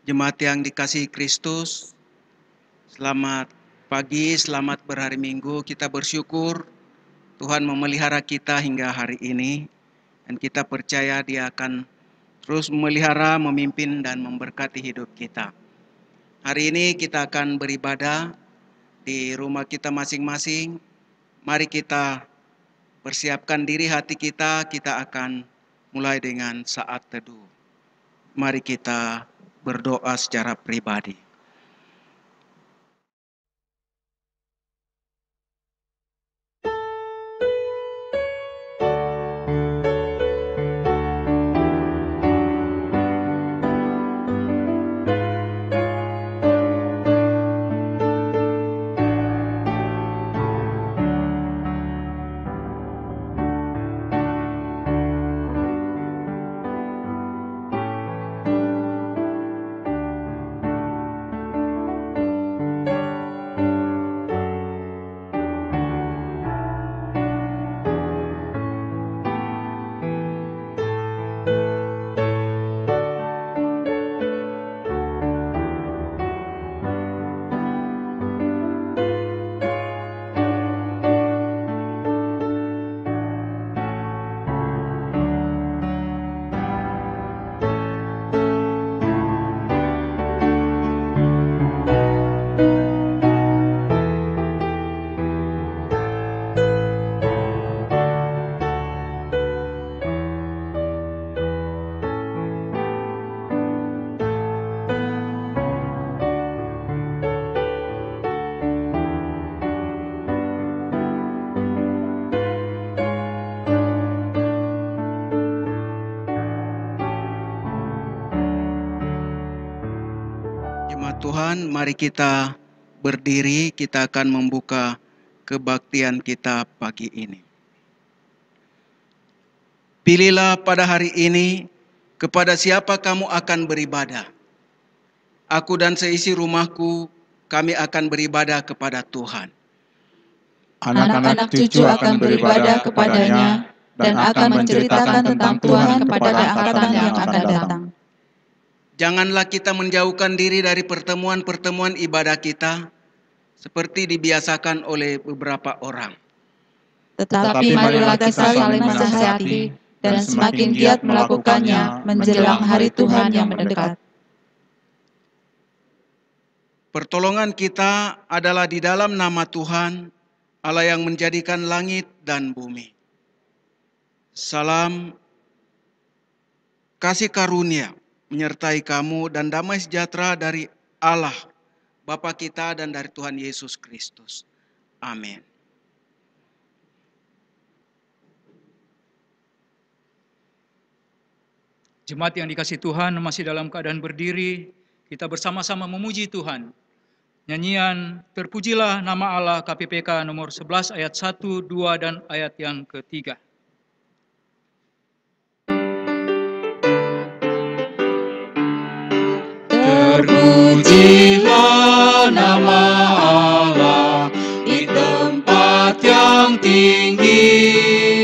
Jemaat yang dikasihi Kristus, selamat pagi, selamat berhari Minggu. Kita bersyukur Tuhan memelihara kita hingga hari ini, dan kita percaya Dia akan terus memelihara, memimpin, dan memberkati hidup kita. Hari ini kita akan beribadah di rumah kita masing-masing. Mari kita persiapkan diri hati kita akan mulai dengan saat teduh. Mari kita berdoa secara pribadi. Tuhan, mari kita berdiri, kita akan membuka kebaktian kita pagi ini. Pilihlah pada hari ini kepada siapa kamu akan beribadah. Aku dan seisi rumahku, kami akan beribadah kepada Tuhan. Anak-anak cucu akan beribadah kepadanya dan akan menceritakan tentang Tuhan kepada angkatan yang akan datang. Janganlah kita menjauhkan diri dari pertemuan-pertemuan ibadah kita, seperti dibiasakan oleh beberapa orang. Tetapi marilah kita saling menasihati dan semakin giat melakukannya menjelang hari Tuhan yang mendekat. Pertolongan kita adalah di dalam nama Tuhan, Allah yang menjadikan langit dan bumi. Salam, kasih karunia menyertai kamu dan damai sejahtera dari Allah, Bapa kita dan dari Tuhan Yesus Kristus. Amin. Jemaat yang dikasihi Tuhan, masih dalam keadaan berdiri, kita bersama-sama memuji Tuhan. Nyanyian Terpujilah Nama Allah KPPK nomor 11 ayat 1, 2, dan ayat yang ketiga. Terpujilah nama Allah di tempat yang tinggi,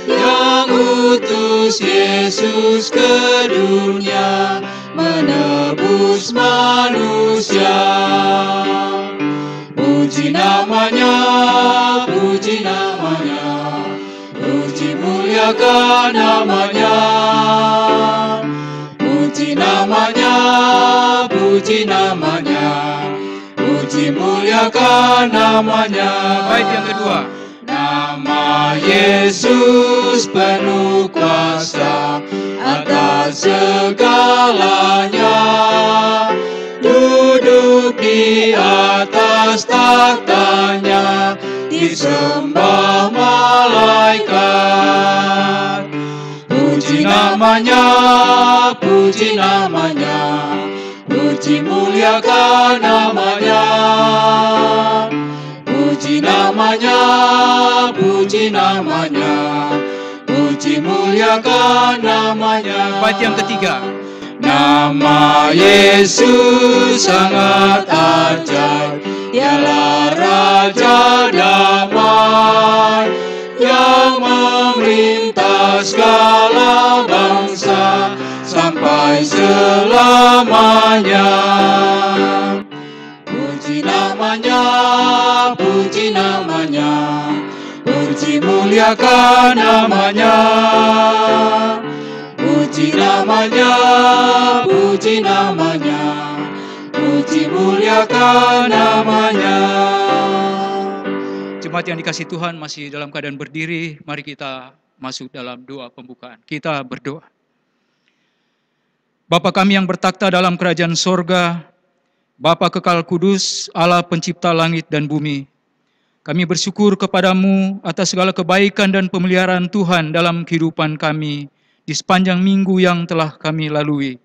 yang utus Yesus ke dunia menebus manusia. Puji namanya, puji namanya, puji muliakan namanya. Puji namanya, puji namanya, puji muliakan namanya. Baik, yang kedua. Nama Yesus penuh kuasa atas segalanya, duduk di atas tahtanya, disembah malaikat. Puji namanya, puji namanya, puji muliakan namanya. Puji namanya, puji namanya, puji muliakan namanya. Baik, yang ketiga. Nama Yesus sangat ajaib, Dialah Raja damai yang memerintah segala bangsa. Sang sampai selamanya. Puji namanya, puji namanya, puji muliakan namanya. Puji namanya, puji namanya, puji muliakan namanya. Jemaat yang dikasihi Tuhan, masih dalam keadaan berdiri, mari kita masuk dalam doa pembukaan. Kita berdoa. Bapa kami yang bertakhta dalam kerajaan sorga, Bapa kekal kudus, Allah pencipta langit dan bumi, kami bersyukur kepadamu atas segala kebaikan dan pemeliharaan Tuhan dalam kehidupan kami di sepanjang minggu yang telah kami lalui.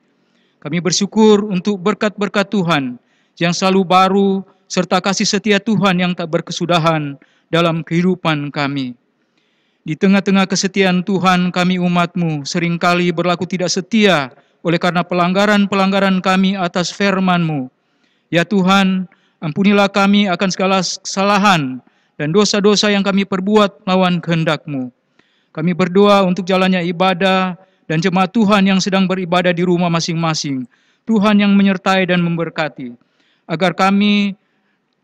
Kami bersyukur untuk berkat-berkat Tuhan yang selalu baru, serta kasih setia Tuhan yang tak berkesudahan dalam kehidupan kami. Di tengah-tengah kesetiaan Tuhan, kami umat-Mu seringkali berlaku tidak setia oleh karena pelanggaran-pelanggaran kami atas firman-Mu. Ya Tuhan, ampunilah kami akan segala kesalahan dan dosa-dosa yang kami perbuat melawan kehendak-Mu. Kami berdoa untuk jalannya ibadah dan jemaat Tuhan yang sedang beribadah di rumah masing-masing. Tuhan yang menyertai dan memberkati, agar kami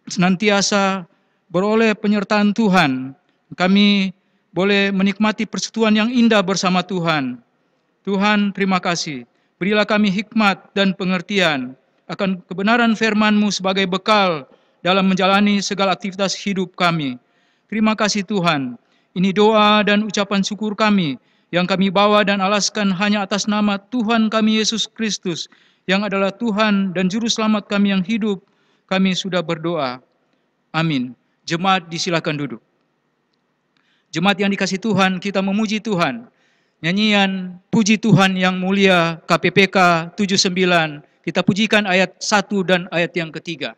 senantiasa beroleh penyertaan Tuhan. Kami boleh menikmati persekutuan yang indah bersama Tuhan. Tuhan, terima kasih. Berilah kami hikmat dan pengertian akan kebenaran firman-Mu sebagai bekal dalam menjalani segala aktivitas hidup kami. Terima kasih Tuhan. Ini doa dan ucapan syukur kami yang kami bawa dan alaskan hanya atas nama Tuhan kami Yesus Kristus, yang adalah Tuhan dan Juru Selamat kami yang hidup. Kami sudah berdoa. Amin. Jemaat disilakan duduk. Jemaat yang dikasihi Tuhan, kita memuji Tuhan. Nyanyian Puji Tuhan yang Mulia KPPK 79. Kita pujikan ayat 1 dan ayat yang ketiga.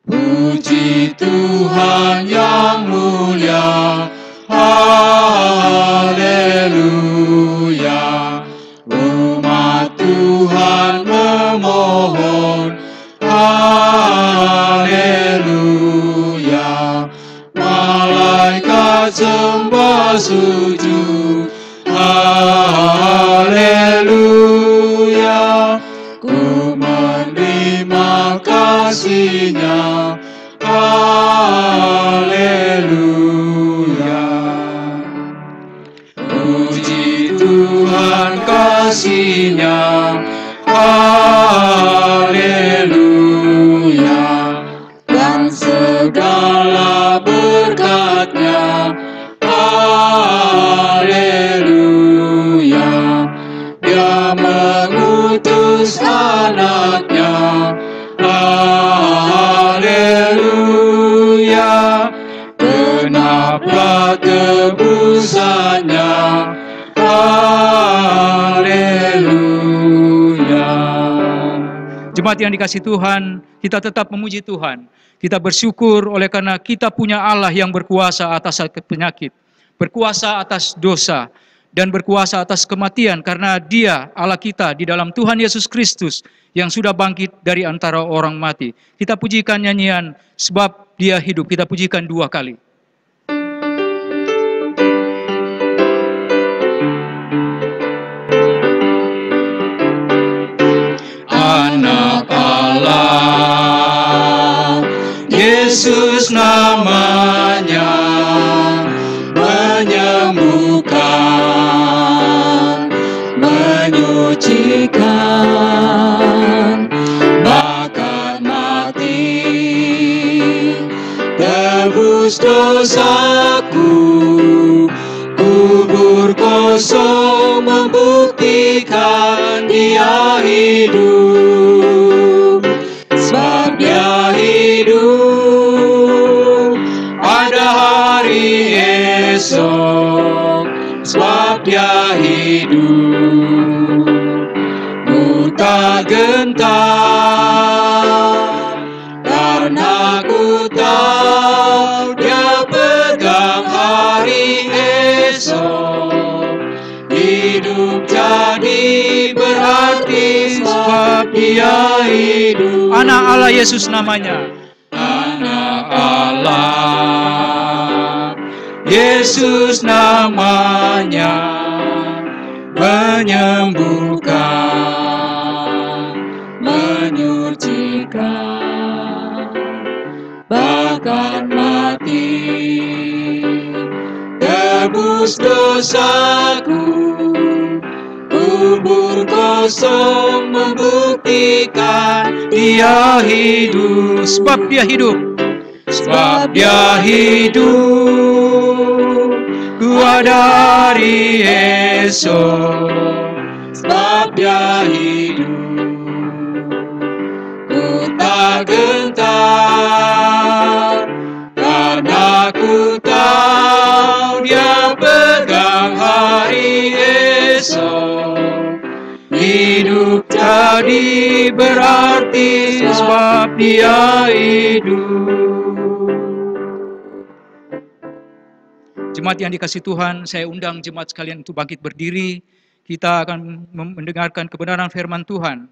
Puji Tuhan yang mulia, haleluya. Umat Tuhan memohon, haleluya. Malaikat sembah sujud, haleluya. Ku menerima kasih-Nya, haleluya. Puji Tuhan kasih-Nya, haleluya. Dan segala berkat-Nya, haleluya. Dia mengutus anak-Nya, haleluya. Genaplah tebusan-Nya, haleluya. Jemaat yang dikasihi Tuhan, kita tetap memuji Tuhan. Kita bersyukur oleh karena kita punya Allah yang berkuasa atas penyakit, berkuasa atas dosa, dan berkuasa atas kematian, karena Dia, Allah kita, di dalam Tuhan Yesus Kristus, yang sudah bangkit dari antara orang mati. Kita pujikan nyanyian Sebab Dia Hidup. Kita pujikan 2 kali. Anak Allah, Yesus namanya, menyembuhkan, menyucikan, bahkan mati, tebus dosaku. Kubur kosong membuktikan Dia hidup. Sebab Dia hidup, ada hari esok. Sebab Dia hidup, ku tak gentar, karena ku tahu Dia pegang hari esok. Hidup jadi berarti sebab Dia hidup. Anak Allah Yesus namanya. Anak Allah Yesus namanya, menyembuhkan, menyucikan, bahkan mati, tebus dosaku. Kubur kosong membuktikan Dia hidup. Sebab Dia hidup. Sebab Dia hidup, ku ada hari esok. Sebab Dia hidup, ku tak gentar, karena ku tahu Dia pegang hari esok. Hidup tadi berarti sebab Dia hidup. Jemaat yang dikasihi Tuhan, saya undang jemaat sekalian untuk bangkit berdiri. Kita akan mendengarkan kebenaran firman Tuhan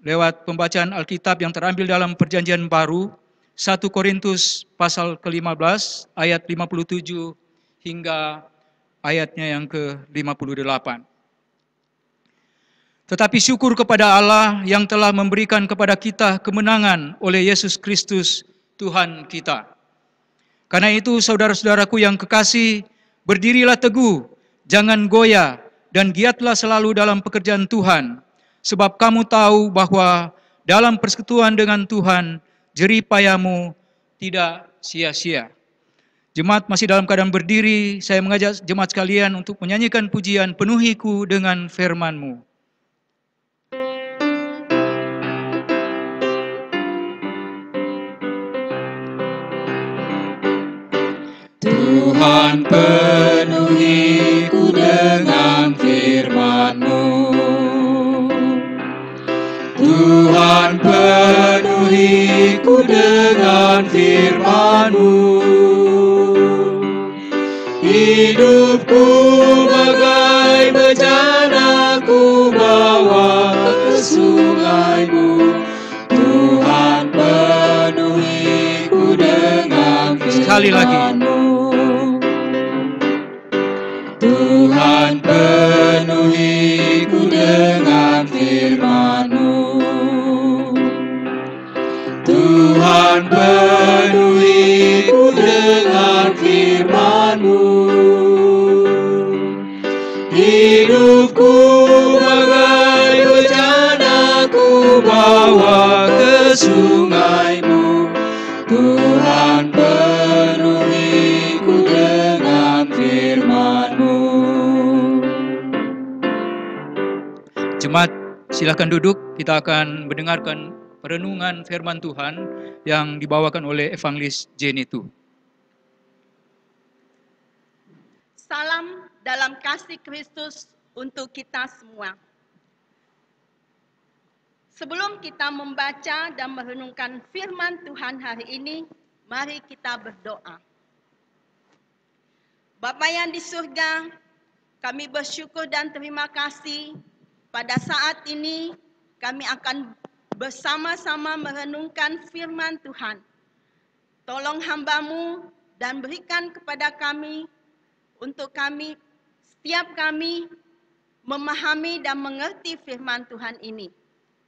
lewat pembacaan Alkitab yang terambil dalam Perjanjian Baru, 1 Korintus pasal ke-15 ayat 57 hingga ayatnya yang ke-58. Tetapi syukur kepada Allah yang telah memberikan kepada kita kemenangan oleh Yesus Kristus Tuhan kita. Karena itu saudara-saudaraku yang kekasih, berdirilah teguh, jangan goyah, dan giatlah selalu dalam pekerjaan Tuhan. Sebab kamu tahu bahwa dalam persekutuan dengan Tuhan, jerih payahmu tidak sia-sia. Jemaat masih dalam keadaan berdiri, saya mengajak jemaat sekalian untuk menyanyikan pujian Penuhiku dengan firman-Mu. Tuhan penuhiku dengan firman-Mu. Tuhan penuhiku dengan firman-Mu. Hidupku bagai bejana ku bawa ke sungai-Mu. Tuhan penuhiku dengan firman-Mu. Sekali lagi. Tuhan penuhiku dengan firman-Mu. Tuhan penuhiku dengan firman-Mu. Hidupku bagai bejana ku bawa ke sungai-Mu. Tuhan penuhiku dengan firman-Mu. Jemaat, silakan duduk. Kita akan mendengarkan perenungan firman Tuhan yang dibawakan oleh Evangelis Jenny Tu. Salam dalam kasih Kristus untuk kita semua. Sebelum kita membaca dan merenungkan firman Tuhan hari ini, mari kita berdoa. Bapa yang di surga, kami bersyukur dan terima kasih pada saat ini kami akan bersama-sama merenungkan firman Tuhan. Tolong hamba-Mu dan berikan kepada kami, untuk kami, setiap kami memahami dan mengerti firman Tuhan ini.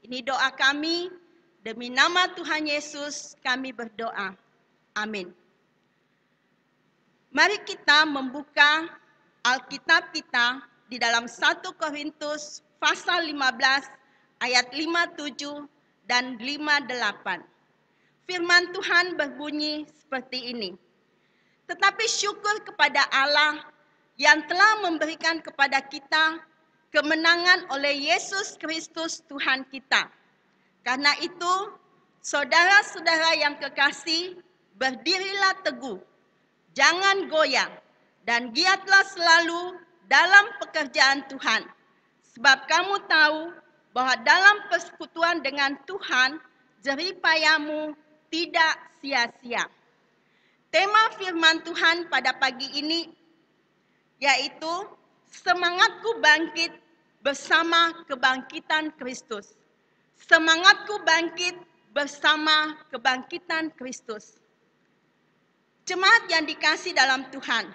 Ini doa kami, demi nama Tuhan Yesus kami berdoa. Amin. Mari kita membuka Alkitab kita di dalam 1 Korintus pasal 15 ayat 57 dan 58. Firman Tuhan berbunyi seperti ini. Tetapi syukur kepada Allah yang telah memberikan kepada kita kemenangan oleh Yesus Kristus Tuhan kita. Karena itu, saudara-saudara yang kekasih, berdirilah teguh, jangan goyah, dan giatlah selalu dalam pekerjaan Tuhan. Sebab kamu tahu bahwa dalam persekutuan dengan Tuhan, jerih payahmu tidak sia-sia. Tema firman Tuhan pada pagi ini yaitu semangatku bangkit bersama kebangkitan Kristus. Semangatku bangkit bersama kebangkitan Kristus. Jemaat yang dikasihi dalam Tuhan,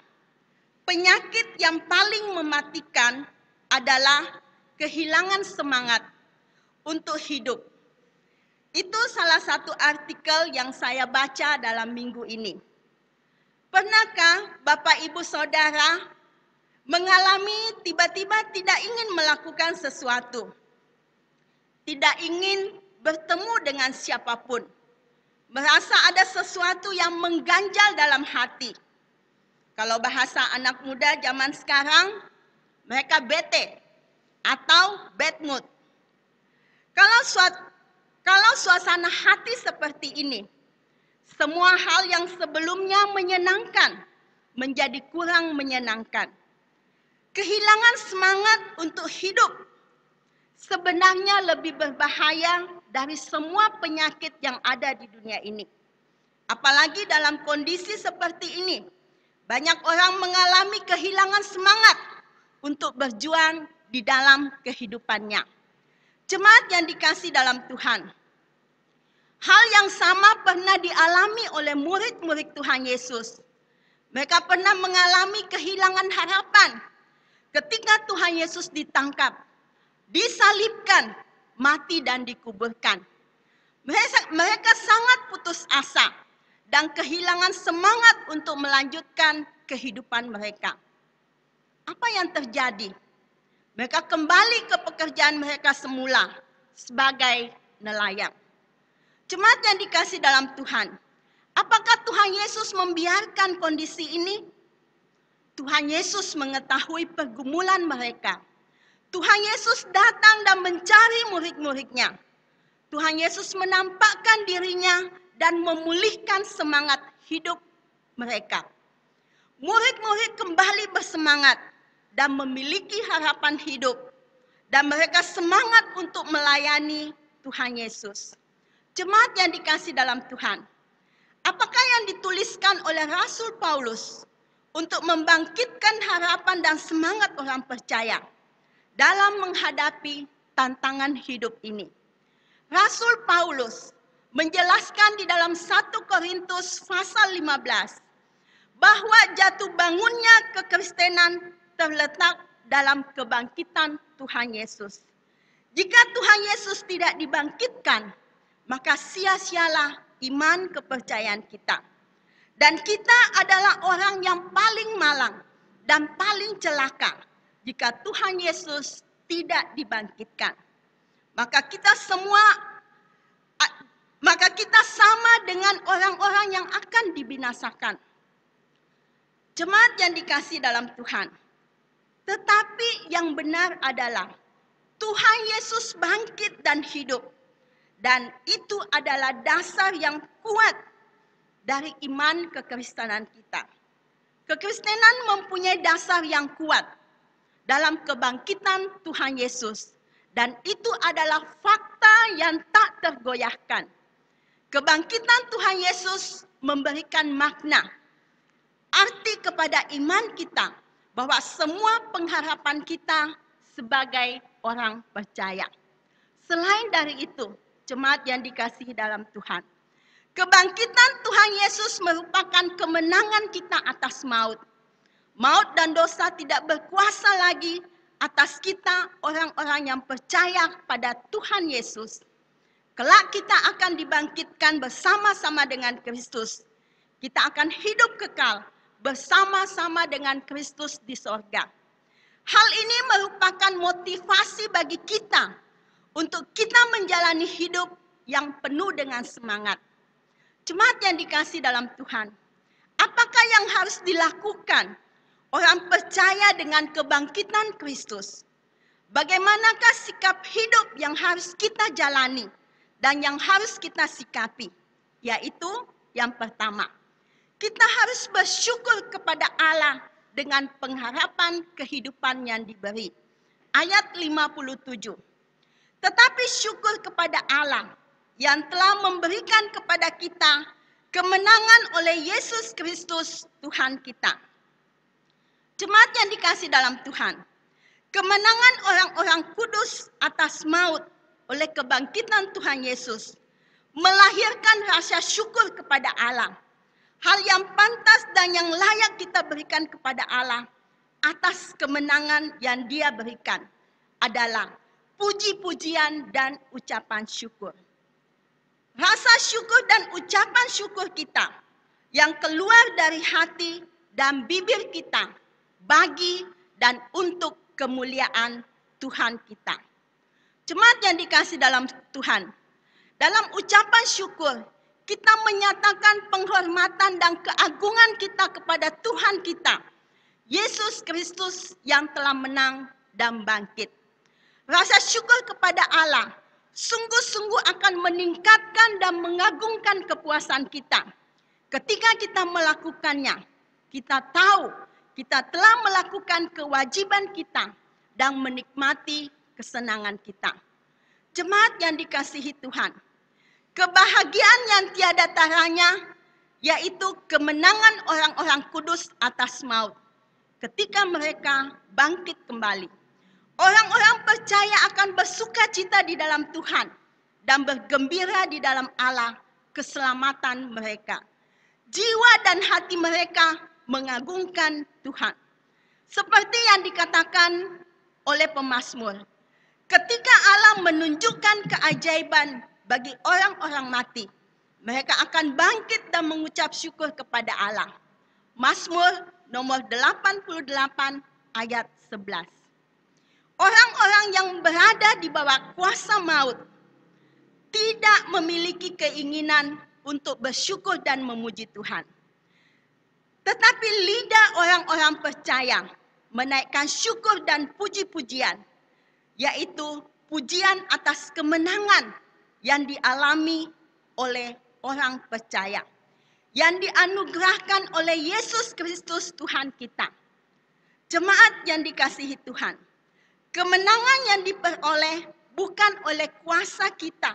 penyakit yang paling mematikan adalah kehilangan semangat untuk hidup. Itu salah satu artikel yang saya baca dalam minggu ini. Pernahkah Bapak Ibu Saudara mengalami tiba-tiba tidak ingin melakukan sesuatu, tidak ingin bertemu dengan siapapun, merasa ada sesuatu yang mengganjal dalam hati? Kalau bahasa anak muda zaman sekarang, mereka bete atau bad mood. Kalau suasana hati seperti ini, semua hal yang sebelumnya menyenangkan menjadi kurang menyenangkan. Kehilangan semangat untuk hidup sebenarnya lebih berbahaya dari semua penyakit yang ada di dunia ini. Apalagi dalam kondisi seperti ini, banyak orang mengalami kehilangan semangat untuk berjuang di dalam kehidupannya. Jemaat yang dikasihi dalam Tuhan, hal yang sama pernah dialami oleh murid-murid Tuhan Yesus. Mereka pernah mengalami kehilangan harapan ketika Tuhan Yesus ditangkap, disalibkan, mati dan dikuburkan. Mereka sangat putus asa dan kehilangan semangat untuk melanjutkan kehidupan mereka. Apa yang terjadi? Mereka kembali ke pekerjaan mereka semula sebagai nelayan. Jemaat yang dikasihi dalam Tuhan, apakah Tuhan Yesus membiarkan kondisi ini? Tuhan Yesus mengetahui pergumulan mereka. Tuhan Yesus datang dan mencari murid-muridnya. Tuhan Yesus menampakkan dirinya dan memulihkan semangat hidup mereka. Murid-murid kembali bersemangat dan memiliki harapan hidup, dan mereka semangat untuk melayani Tuhan Yesus. Jemaat yang dikasihi dalam Tuhan, apakah yang dituliskan oleh Rasul Paulus untuk membangkitkan harapan dan semangat orang percaya dalam menghadapi tantangan hidup ini? Rasul Paulus menjelaskan di dalam 1 Korintus pasal 15 bahwa jatuh bangunnya kekristenan terletak dalam kebangkitan Tuhan Yesus. Jika Tuhan Yesus tidak dibangkitkan, maka sia-sialah iman kepercayaan kita. Dan kita adalah orang yang paling malang dan paling celaka jika Tuhan Yesus tidak dibangkitkan. Maka kita sama dengan orang-orang yang akan dibinasakan. Jemaat yang dikasihi dalam Tuhan, tetapi yang benar adalah Tuhan Yesus bangkit dan hidup. Dan itu adalah dasar yang kuat dari iman kekristenan kita. Kekristenan mempunyai dasar yang kuat dalam kebangkitan Tuhan Yesus. Dan itu adalah fakta yang tak tergoyahkan. Kebangkitan Tuhan Yesus memberikan makna, arti kepada iman kita, bahwa semua pengharapan kita sebagai orang percaya. Selain dari itu, jemaat yang dikasihi dalam Tuhan, kebangkitan Tuhan Yesus merupakan kemenangan kita atas maut. Maut dan dosa tidak berkuasa lagi atas kita, orang-orang yang percaya pada Tuhan Yesus. Kelak kita akan dibangkitkan bersama-sama dengan Kristus. Kita akan hidup kekal bersama-sama dengan Kristus di sorga. Hal ini merupakan motivasi bagi kita untuk kita menjalani hidup yang penuh dengan semangat. Jemaat yang dikasihi dalam Tuhan, apakah yang harus dilakukan orang percaya dengan kebangkitan Kristus? Bagaimanakah sikap hidup yang harus kita jalani dan yang harus kita sikapi? Yaitu yang pertama, kita harus bersyukur kepada Allah dengan pengharapan kehidupan yang diberi. Ayat 57. Tetapi syukur kepada Allah yang telah memberikan kepada kita kemenangan oleh Yesus Kristus Tuhan kita. Jemaat yang dikasihi dalam Tuhan, kemenangan orang-orang kudus atas maut oleh kebangkitan Tuhan Yesus, melahirkan rasa syukur kepada Allah. Hal yang pantas dan yang layak kita berikan kepada Allah atas kemenangan yang Dia berikan adalah puji-pujian dan ucapan syukur. Rasa syukur dan ucapan syukur kita yang keluar dari hati dan bibir kita bagi dan untuk kemuliaan Tuhan kita. Jemaat yang dikasihi dalam Tuhan, dalam ucapan syukur, kita menyatakan penghormatan dan keagungan kita kepada Tuhan kita, Yesus Kristus yang telah menang dan bangkit. Rasa syukur kepada Allah sungguh-sungguh akan meningkatkan dan mengagungkan kepuasan kita. Ketika kita melakukannya, kita tahu kita telah melakukan kewajiban kita dan menikmati kesenangan kita. Jemaat yang dikasihi Tuhan, kebahagiaan yang tiada taranya yaitu kemenangan orang-orang kudus atas maut ketika mereka bangkit kembali. Orang-orang percaya akan bersukacita di dalam Tuhan dan bergembira di dalam Allah keselamatan mereka. Jiwa dan hati mereka mengagungkan Tuhan. Seperti yang dikatakan oleh pemazmur, ketika Allah menunjukkan keajaiban bagi orang-orang mati, mereka akan bangkit dan mengucap syukur kepada Allah. Mazmur nomor 88 ayat 11. Orang-orang yang berada di bawah kuasa maut tidak memiliki keinginan untuk bersyukur dan memuji Tuhan. Tetapi lidah orang-orang percaya menaikkan syukur dan puji-pujian, yaitu pujian atas kemenangan yang dialami oleh orang percaya, yang dianugerahkan oleh Yesus Kristus Tuhan kita. Jemaat yang dikasihi Tuhan, kemenangan yang diperoleh bukan oleh kuasa kita,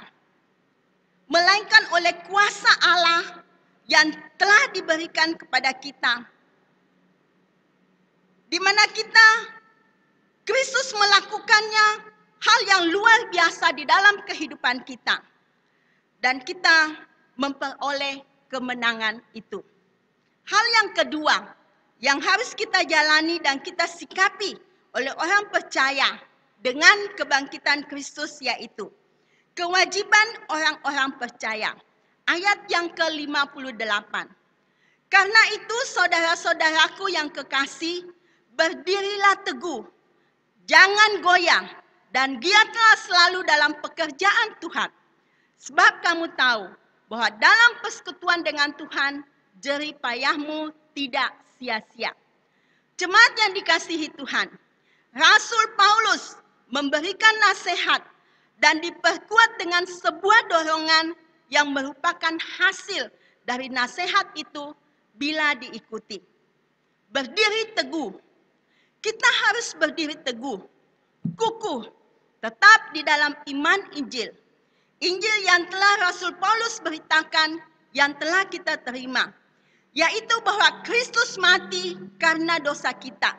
melainkan oleh kuasa Allah yang telah diberikan kepada kita, di mana Kristus melakukannya hal yang luar biasa di dalam kehidupan kita, dan kita memperoleh kemenangan itu. Hal yang kedua yang harus kita jalani dan kita sikapi oleh orang percaya dengan kebangkitan Kristus, yaitu kewajiban orang-orang percaya. Ayat yang ke-58. Karena itu saudara-saudaraku yang kekasih, berdirilah teguh, jangan goyah, dan giatlah selalu dalam pekerjaan Tuhan. Sebab kamu tahu bahwa dalam persekutuan dengan Tuhan, jerih payahmu tidak sia-sia. Jemaat yang dikasihi Tuhan, Rasul Paulus memberikan nasihat dan diperkuat dengan sebuah dorongan yang merupakan hasil dari nasihat itu bila diikuti. Berdiri teguh. Kita harus berdiri teguh, kukuh, tetap di dalam iman Injil. Injil yang telah Rasul Paulus beritakan, yang telah kita terima, yaitu bahwa Kristus mati karena dosa kita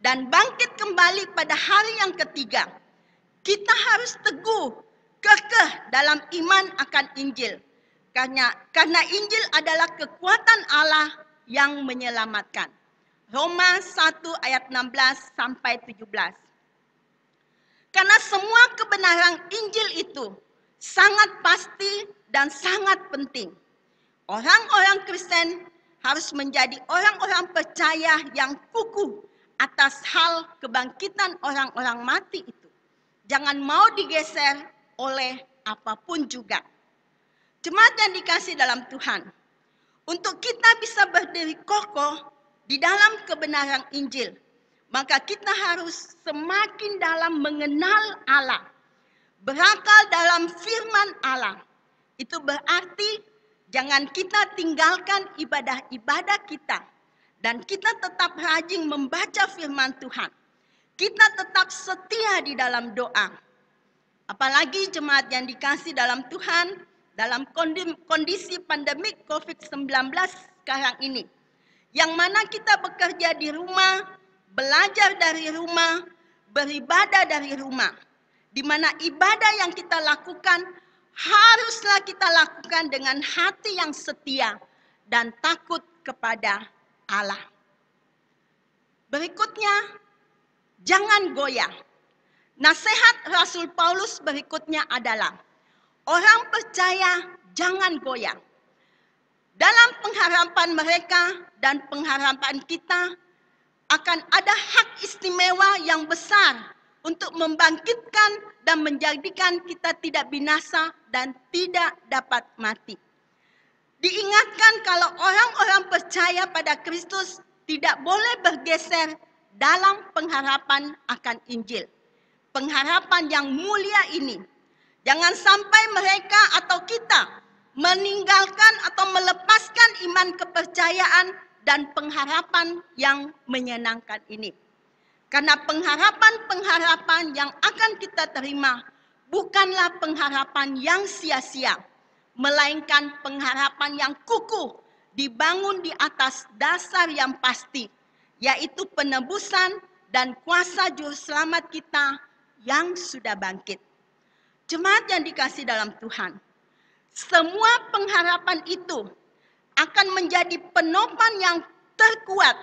dan bangkit kembali pada hari yang ketiga. Kita harus teguh, kekeh dalam iman akan Injil. Karena Injil adalah kekuatan Allah yang menyelamatkan. Roma 1 ayat 16 sampai 17. Karena semua kebenaran Injil itu sangat pasti dan sangat penting. Orang-orang Kristen harus menjadi orang-orang percaya yang kukuh atas hal kebangkitan orang-orang mati itu. Jangan mau digeser oleh apapun juga. Jemaat yang dikasihi dalam Tuhan, untuk kita bisa berdiri kokoh di dalam kebenaran Injil, maka kita harus semakin dalam mengenal Allah, berakal dalam firman Allah. Itu berarti jangan kita tinggalkan ibadah-ibadah kita, dan kita tetap rajin membaca firman Tuhan. Kita tetap setia di dalam doa. Apalagi jemaat yang dikasihi dalam Tuhan, dalam kondisi pandemik COVID-19 sekarang ini, yang mana kita bekerja di rumah, belajar dari rumah, beribadah dari rumah. di mana ibadah yang kita lakukan haruslah kita lakukan dengan hati yang setia dan takut kepada Allah. Berikutnya, jangan goyah. Nasihat Rasul Paulus berikutnya adalah, orang percaya jangan goyah. Dalam pengharapan mereka dan pengharapan kita akan ada hak istimewa yang besar untuk membangkitkan dan menjadikan kita tidak binasa dan tidak dapat mati. Diingatkan kalau orang-orang percaya pada Kristus tidak boleh bergeser dalam pengharapan akan Injil. Pengharapan yang mulia ini. Jangan sampai mereka atau kita meninggalkan atau melepaskan iman kepercayaan dan pengharapan yang menyenangkan ini. Karena pengharapan-pengharapan yang akan kita terima bukanlah pengharapan yang sia-sia, melainkan pengharapan yang kukuh, dibangun di atas dasar yang pasti, yaitu penebusan dan kuasa Juru Selamat kita yang sudah bangkit. Jemaat yang dikasihi dalam Tuhan, semua pengharapan itu akan menjadi penopang yang terkuat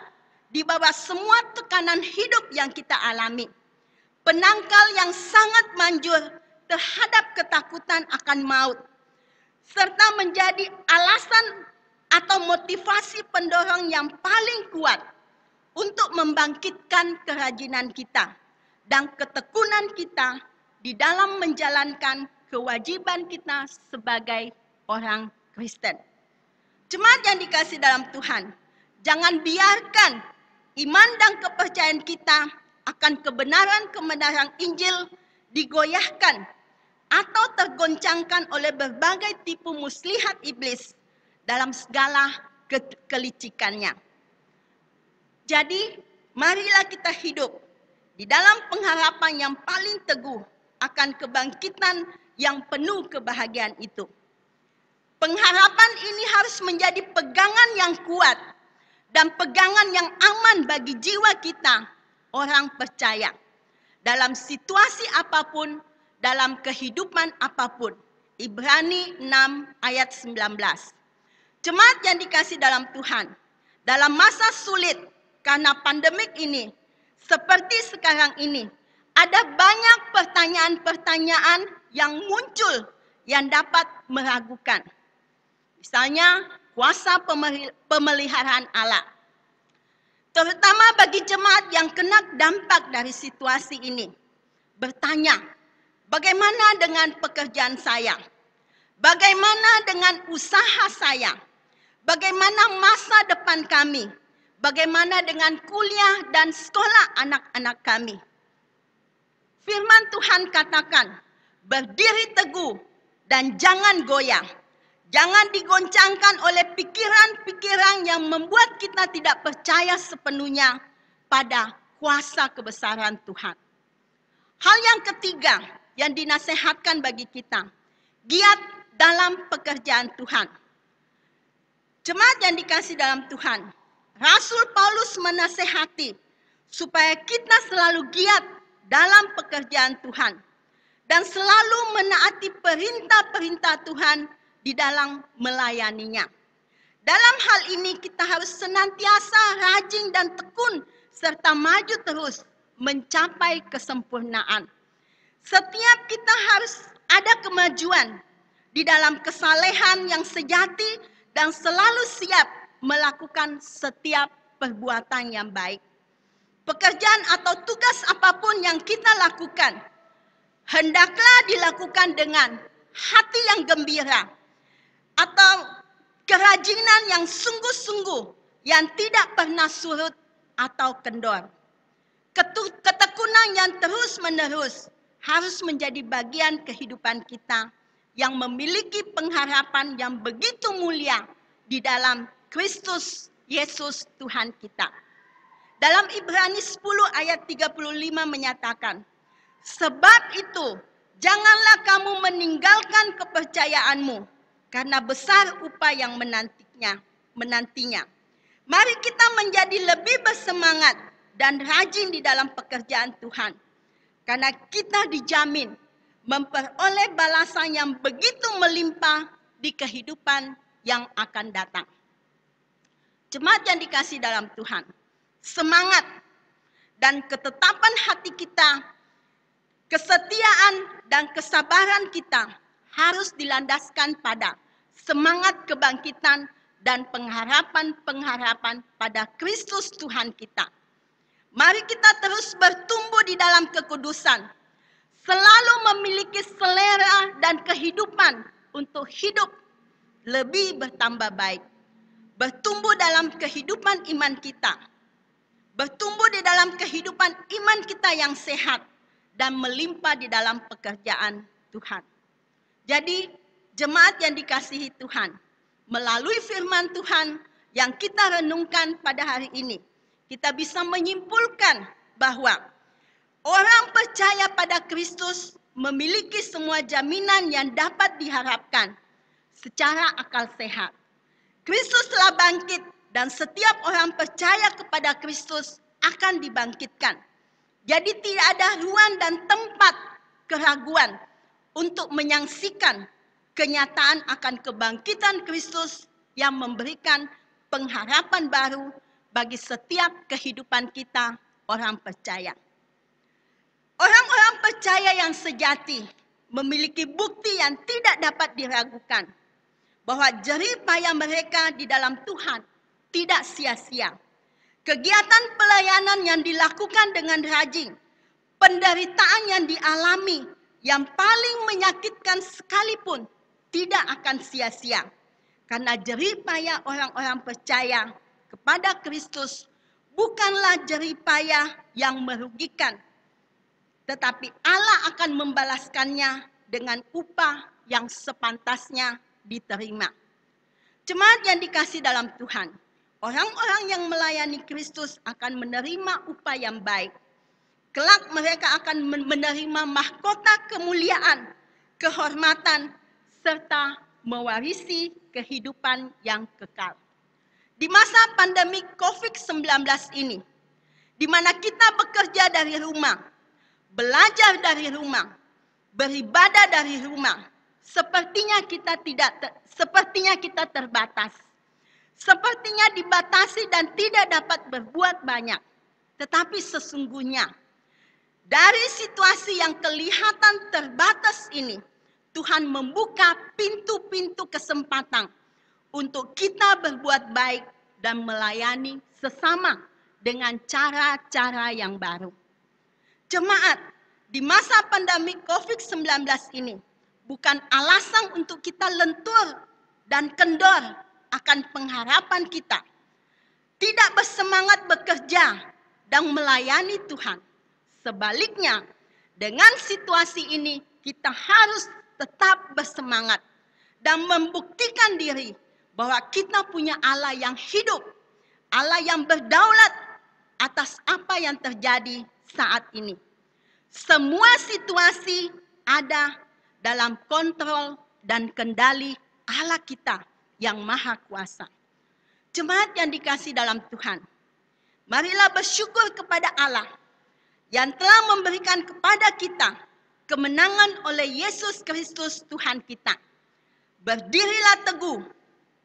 di bawah semua tekanan hidup yang kita alami. Penangkal yang sangat manjur terhadap ketakutan akan maut, serta menjadi alasan atau motivasi pendorong yang paling kuat untuk membangkitkan kerajinan kita dan ketekunan kita di dalam menjalankan kewajiban kita sebagai orang Kristen. Jemaat yang dikasihi dalam Tuhan, jangan biarkan iman dan kepercayaan kita akan kebenaran-kebenaran Injil digoyahkan atau tergoncangkan oleh berbagai tipu muslihat iblis dalam segala kelicikannya. Jadi, marilah kita hidup di dalam pengharapan yang paling teguh akan kebangkitan yang penuh kebahagiaan itu. Pengharapan ini harus menjadi pegangan yang kuat dan pegangan yang aman bagi jiwa kita, orang percaya. Dalam situasi apapun, dalam kehidupan apapun. Ibrani 6 ayat 19. Jemaat yang dikasihi dalam Tuhan, dalam masa sulit karena pandemik ini, seperti sekarang ini, ada banyak pertanyaan-pertanyaan yang muncul yang dapat meragukan. Misalnya, kuasa pemeliharaan Allah. Terutama bagi jemaat yang kena dampak dari situasi ini. Bertanya, bagaimana dengan pekerjaan saya? Bagaimana dengan usaha saya? Bagaimana masa depan kami? Bagaimana dengan kuliah dan sekolah anak-anak kami? Firman Tuhan katakan, berdiri teguh dan jangan goyah. Jangan digoncangkan oleh pikiran-pikiran yang membuat kita tidak percaya sepenuhnya pada kuasa kebesaran Tuhan. Hal yang ketiga yang dinasihatkan bagi kita, giat dalam pekerjaan Tuhan. Jemaat yang dikasihi dalam Tuhan, Rasul Paulus menasihati supaya kita selalu giat dalam pekerjaan Tuhan dan selalu menaati perintah-perintah Tuhan di dalam melayaninya. Dalam hal ini kita harus senantiasa rajin dan tekun serta maju terus mencapai kesempurnaan. Setiap kita harus ada kemajuan di dalam kesalehan yang sejati dan selalu siap melakukan setiap perbuatan yang baik. Pekerjaan atau tugas apapun yang kita lakukan, hendaklah dilakukan dengan hati yang gembira, atau kerajinan yang sungguh-sungguh yang tidak pernah surut atau kendor. Ketekunan yang terus-menerus harus menjadi bagian kehidupan kita yang memiliki pengharapan yang begitu mulia di dalam Kristus Yesus Tuhan kita. Dalam Ibrani 10 ayat 35 menyatakan, sebab itu janganlah kamu meninggalkan kepercayaanmu, karena besar upaya yang menantinya. Mari kita menjadi lebih bersemangat dan rajin di dalam pekerjaan Tuhan. Karena kita dijamin memperoleh balasan yang begitu melimpah di kehidupan yang akan datang. Jemaat yang dikasihi dalam Tuhan, semangat dan ketetapan hati kita, kesetiaan dan kesabaran kita harus dilandaskan pada semangat kebangkitan dan pengharapan-pengharapan pada Kristus Tuhan kita. Mari kita terus bertumbuh di dalam kekudusan, selalu memiliki selera dan kehidupan untuk hidup lebih bertambah baik. Bertumbuh dalam kehidupan iman kita, bertumbuh di dalam kehidupan iman kita yang sehat, dan melimpah di dalam pekerjaan Tuhan. Jadi, jemaat yang dikasihi Tuhan, melalui firman Tuhan yang kita renungkan pada hari ini, kita bisa menyimpulkan bahwa orang percaya pada Kristus memiliki semua jaminan yang dapat diharapkan secara akal sehat. Kristus telah bangkit dan setiap orang percaya kepada Kristus akan dibangkitkan. Jadi tidak ada ruang dan tempat keraguan untuk menyaksikan kenyataan akan kebangkitan Kristus yang memberikan pengharapan baru bagi setiap kehidupan kita orang percaya. Orang-orang percaya yang sejati memiliki bukti yang tidak dapat diragukan bahwa jerih payah mereka di dalam Tuhan tidak sia-sia. Kegiatan pelayanan yang dilakukan dengan rajin, penderitaan yang dialami yang paling menyakitkan sekalipun tidak akan sia-sia. Karena jerih payah orang-orang percaya kepada Kristus bukanlah jerih payah yang merugikan, tetapi Allah akan membalaskannya dengan upah yang sepantasnya diterima. Jemaat yang dikasihi dalam Tuhan, orang-orang yang melayani Kristus akan menerima upah yang baik. Kelak mereka akan menerima mahkota kemuliaan, kehormatan, serta mewarisi kehidupan yang kekal. Di masa pandemi COVID-19 ini, di mana kita bekerja dari rumah, belajar dari rumah, beribadah dari rumah, sepertinya kita terbatas. Sepertinya dibatasi dan tidak dapat berbuat banyak. Tetapi sesungguhnya dari situasi yang kelihatan terbatas ini, Tuhan membuka pintu-pintu kesempatan untuk kita berbuat baik dan melayani sesama dengan cara-cara yang baru. Jemaat, di masa pandemi COVID-19 ini, bukan alasan untuk kita lentur dan kendor akan pengharapan kita. Tidak bersemangat bekerja dan melayani Tuhan. Sebaliknya, dengan situasi ini kita harus tetap bersemangat dan membuktikan diri bahwa kita punya Allah yang hidup, Allah yang berdaulat atas apa yang terjadi saat ini. Semua situasi ada dalam kontrol dan kendali Allah kita yang maha kuasa. Jemaat yang dikasihi dalam Tuhan, marilah bersyukur kepada Allah yang telah memberikan kepada kita kemenangan oleh Yesus Kristus Tuhan kita. Berdirilah teguh,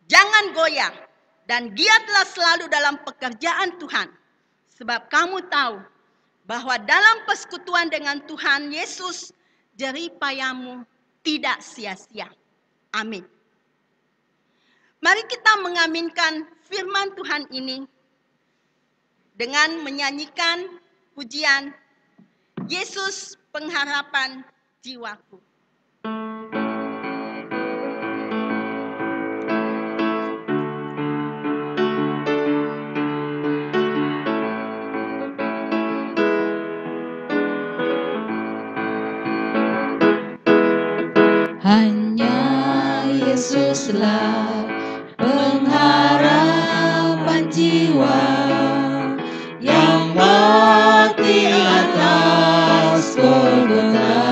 jangan goyah, dan giatlah selalu dalam pekerjaan Tuhan. Sebab kamu tahu bahwa dalam persekutuan dengan Tuhan Yesus, jerih payahmu tidak sia-sia. Amin. Mari kita mengaminkan firman Tuhan ini dengan menyanyikan pujian Yesus pengharapan jiwaku. Hanya Yesuslah pengharapan jiwa yang mati atas Golgota.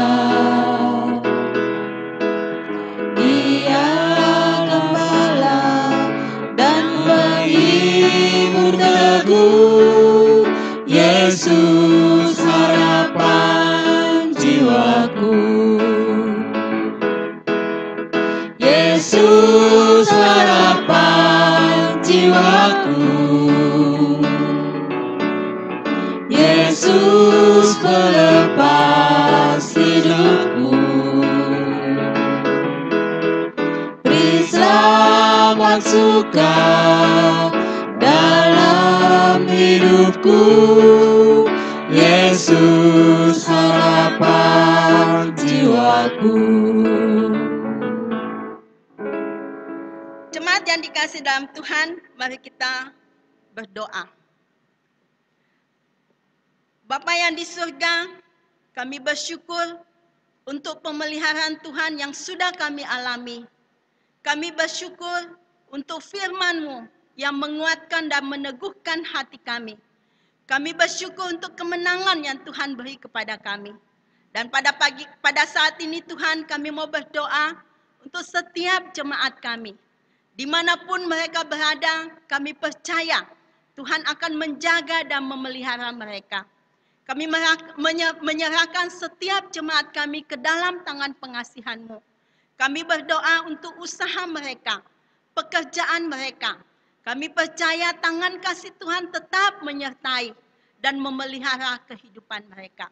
Dia gembala dan menghibur teguh, Yesus harapan jiwaku. Yesus pelepas hidupku. Beri selamat suka dalam hidupku. Yesus harapan jiwaku. Jemaat yang dikasihi dalam Tuhan, mari kita berdoa. Bapa yang di surga, kami bersyukur untuk pemeliharaan Tuhan yang sudah kami alami. Kami bersyukur untuk firman-Mu yang menguatkan dan meneguhkan hati kami. Kami bersyukur untuk kemenangan yang Tuhan beri kepada kami. Dan pada saat ini Tuhan, kami mau berdoa untuk setiap jemaat kami. Dimanapun mereka berada, kami percaya Tuhan akan menjaga dan memelihara mereka. Kami menyerahkan setiap jemaat kami ke dalam tangan pengasihan-Mu. Kami berdoa untuk usaha mereka, pekerjaan mereka. Kami percaya tangan kasih Tuhan tetap menyertai dan memelihara kehidupan mereka.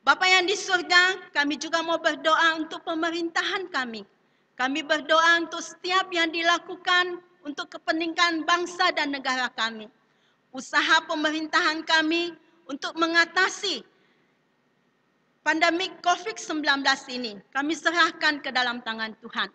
Bapa yang di surga, kami juga mau berdoa untuk pemerintahan kami. Kami berdoa untuk setiap yang dilakukan untuk kepentingan bangsa dan negara kami. Usaha pemerintahan kami untuk mengatasi pandemik COVID-19 ini, kami serahkan ke dalam tangan Tuhan.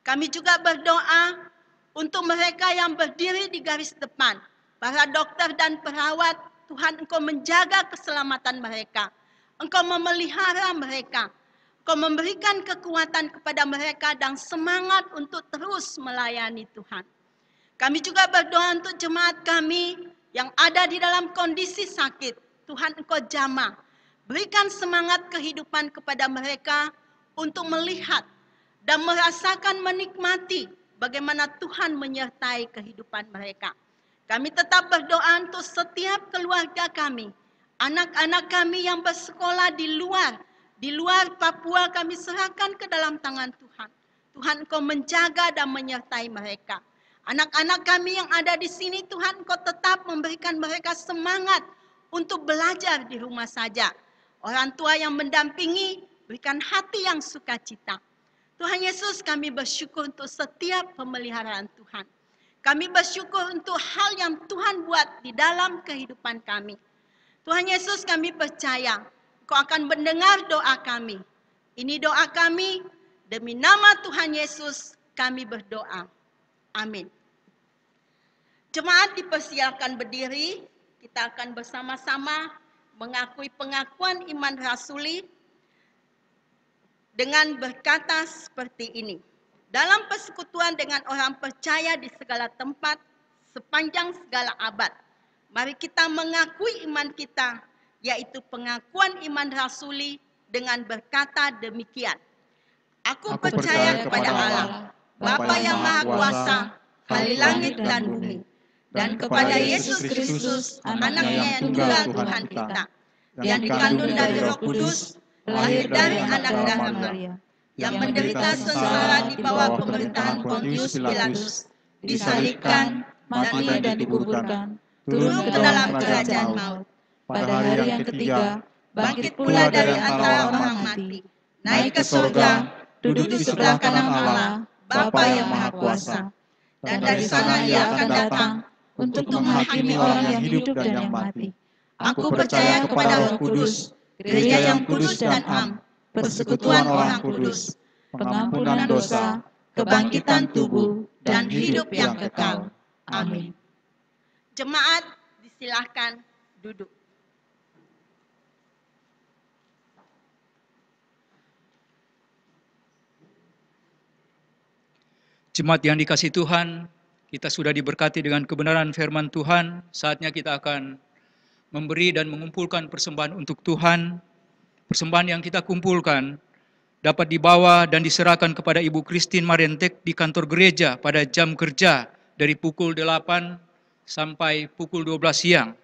Kami juga berdoa untuk mereka yang berdiri di garis depan, para dokter dan perawat. Tuhan, Engkau menjaga keselamatan mereka, Engkau memelihara mereka, Engkau memberikan kekuatan kepada mereka dan semangat untuk terus melayani Tuhan. Kami juga berdoa untuk jemaat kami yang ada di dalam kondisi sakit. Tuhan, Engkau jamah, berikan semangat kehidupan kepada mereka untuk melihat dan merasakan menikmati bagaimana Tuhan menyertai kehidupan mereka. Kami tetap berdoa untuk setiap keluarga kami, anak-anak kami yang bersekolah di luar Papua, kami serahkan ke dalam tangan Tuhan. Tuhan, Engkau menjaga dan menyertai mereka. Anak-anak kami yang ada di sini, Tuhan, Engkau tetap memberikan mereka semangat untuk belajar di rumah saja. Orang tua yang mendampingi, berikan hati yang sukacita. Tuhan Yesus, kami bersyukur untuk setiap pemeliharaan Tuhan. Kami bersyukur untuk hal yang Tuhan buat di dalam kehidupan kami. Tuhan Yesus, kami percaya Engkau akan mendengar doa kami. Ini doa kami, demi nama Tuhan Yesus kami berdoa. Amin. Jemaat dipersilakan berdiri. Kita akan bersama-sama mengakui pengakuan iman rasuli dengan berkata seperti ini. Dalam persekutuan dengan orang percaya di segala tempat, sepanjang segala abad, mari kita mengakui iman kita, yaitu pengakuan iman rasuli dengan berkata demikian. Aku percaya kepada Allah, Bapa yang Maha Kuasa, Kali langit dan bumi, dan kepada Yesus Kristus, anaknya yang tunggal Tuhan kita, yang dikandung dari Roh Kudus, lahir dari anak darah Maria, yang menderita sengsara di bawah pemerintahan Pontius Pilatus, disalibkan, mati dan dikuburkan, turun ke dalam kerajaan maut. Pada hari yang ketiga, bangkit pula dari antara orang mati, naik ke surga, duduk di sebelah kanan Allah, Bapa yang Maha Kuasa. Dan dari sana Ia akan datang untuk menghakimi orang yang hidup dan yang mati. Aku percaya kepada Roh Kudus, gereja yang kudus dan am, persekutuan orang kudus, pengampunan dosa, kebangkitan tubuh, dan hidup yang kekal. Amin. Jemaat, disilahkan duduk. Jemaat yang dikasihi Tuhan, kita sudah diberkati dengan kebenaran firman Tuhan. Saatnya kita akan memberi dan mengumpulkan persembahan untuk Tuhan. Persembahan yang kita kumpulkan dapat dibawa dan diserahkan kepada Ibu Christine Marentek di kantor gereja pada jam kerja dari pukul 8 sampai pukul 12 siang.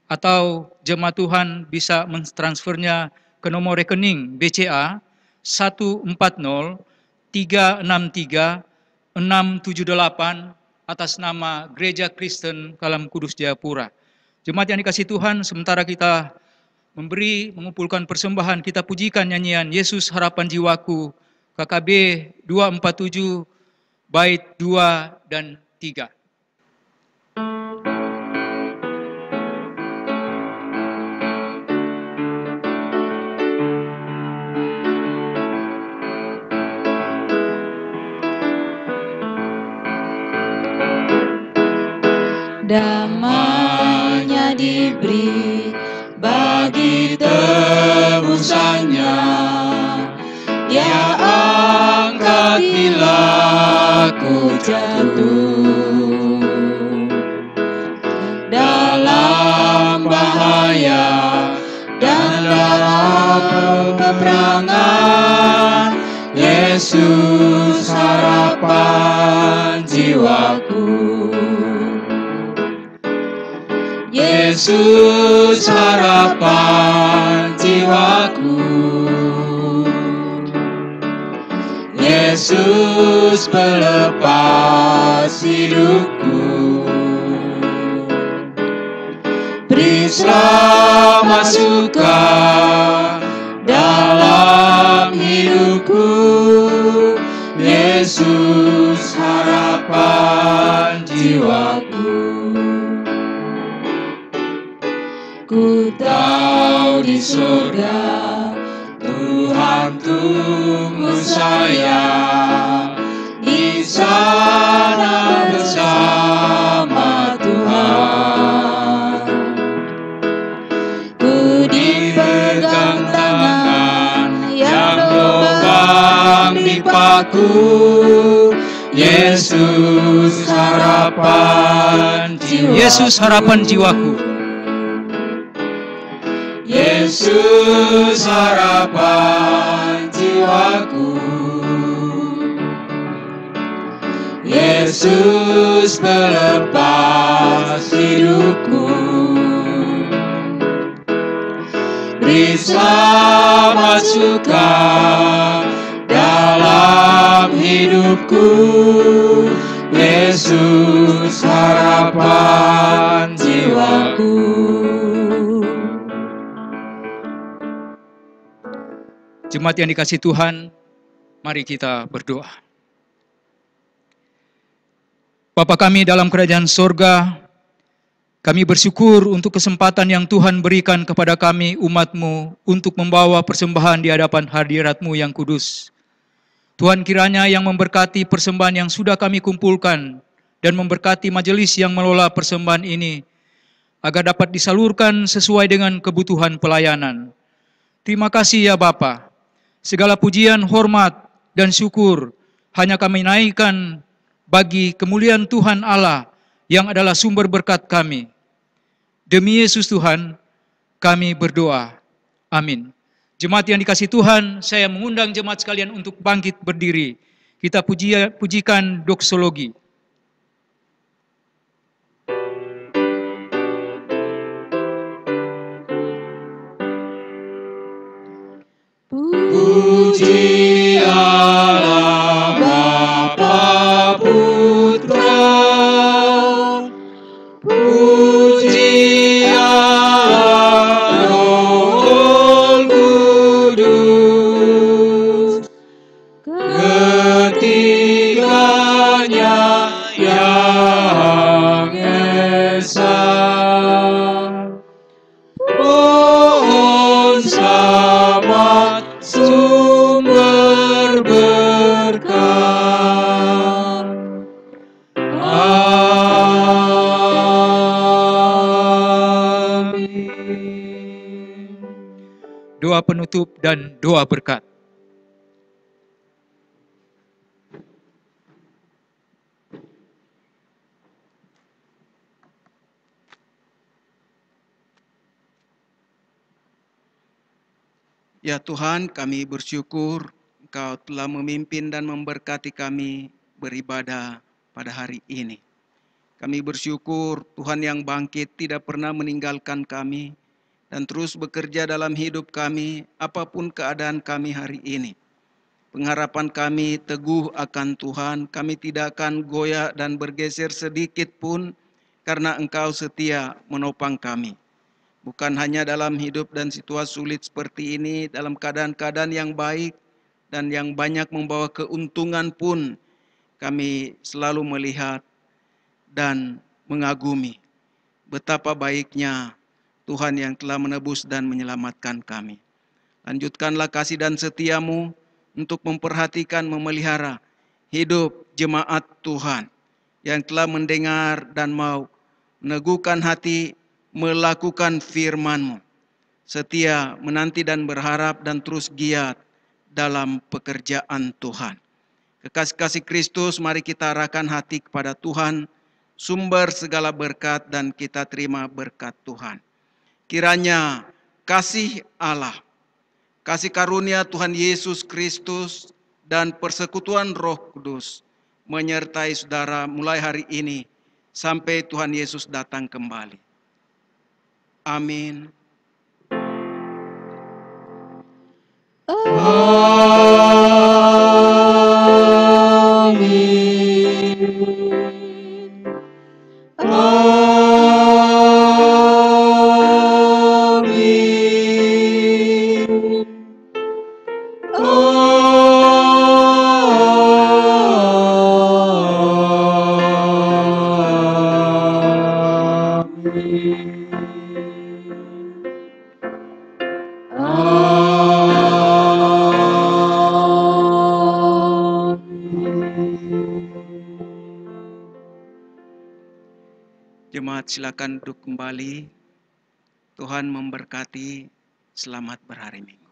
Atau jemaat Tuhan bisa mentransfernya ke nomor rekening BCA 140 363 678 atas nama Gereja Kristen Kalam Kudus Jayapura. Jemaat yang dikasihi Tuhan, sementara kita mengumpulkan persembahan, kita pujikan nyanyian Yesus Harapan Jiwaku, KKB 247, bait 2 dan 3. Damainya diberi bagi tebusannya, Dia angkat bila ku jatuh dalam bahaya dan dalam peperangan. Yesus harapan jiwaku, Yesus harapan jiwaku, Yesus pelepas hidupku. Beri selamat suka dalam hidupku, Yesus harapan jiwaku. Ku tahu di surga Tuhan tunggu saya, di sana bersama Tuhan. Ku dipegang tangan yang lubang di paku, Yesus harapan jiwaku. Yesus harapan jiwaku. Yesus harapan jiwaku, Yesus pelepas hidupku. Beri selamat suka dalam hidupku, Yesus harapan jiwaku. Jemaat yang dikasihi Tuhan, mari kita berdoa. Bapa kami dalam kerajaan sorga, kami bersyukur untuk kesempatan yang Tuhan berikan kepada kami umat-Mu untuk membawa persembahan di hadapan hadirat-Mu yang kudus. Tuhan kiranya yang memberkati persembahan yang sudah kami kumpulkan dan memberkati majelis yang mengelola persembahan ini agar dapat disalurkan sesuai dengan kebutuhan pelayanan. Terima kasih ya Bapa. Segala pujian, hormat, dan syukur hanya kami naikkan bagi kemuliaan Tuhan Allah yang adalah sumber berkat kami. Demi Yesus Tuhan, kami berdoa. Amin. Jemaat yang dikasihi Tuhan, saya mengundang jemaat sekalian untuk bangkit berdiri. Kita pujikan doksologi. Puji Allah Bapa Putra, puji Allah Roh Kudus, ketiganya yang esa. Pohon selamat sumber berkat. Amin. Doa penutup dan doa berkat. Ya Tuhan, kami bersyukur Engkau telah memimpin dan memberkati kami beribadah pada hari ini. Kami bersyukur Tuhan yang bangkit tidak pernah meninggalkan kami dan terus bekerja dalam hidup kami apapun keadaan kami hari ini. Pengharapan kami teguh akan Tuhan. Kami tidak akan goyah dan bergeser sedikit pun karena Engkau setia menopang kami. Bukan hanya dalam hidup dan situasi sulit seperti ini, dalam keadaan-keadaan yang baik dan yang banyak membawa keuntungan pun kami selalu melihat dan mengagumi betapa baiknya Tuhan yang telah menebus dan menyelamatkan kami. Lanjutkanlah kasih dan setia-Mu untuk memperhatikan, memelihara hidup jemaat Tuhan yang telah mendengar dan mau meneguhkan hati melakukan firman-Mu. Setia menanti dan berharap dan terus giat dalam pekerjaan Tuhan. Kekasih-kasih Kristus, mari kita arahkan hati kepada Tuhan, sumber segala berkat, dan kita terima berkat Tuhan. Kiranya kasih Allah, kasih karunia Tuhan Yesus Kristus, dan persekutuan Roh Kudus menyertai saudara mulai hari ini sampai Tuhan Yesus datang kembali. Amin. Jemaat silakan duduk kembali. Tuhan memberkati. Selamat berhari Minggu.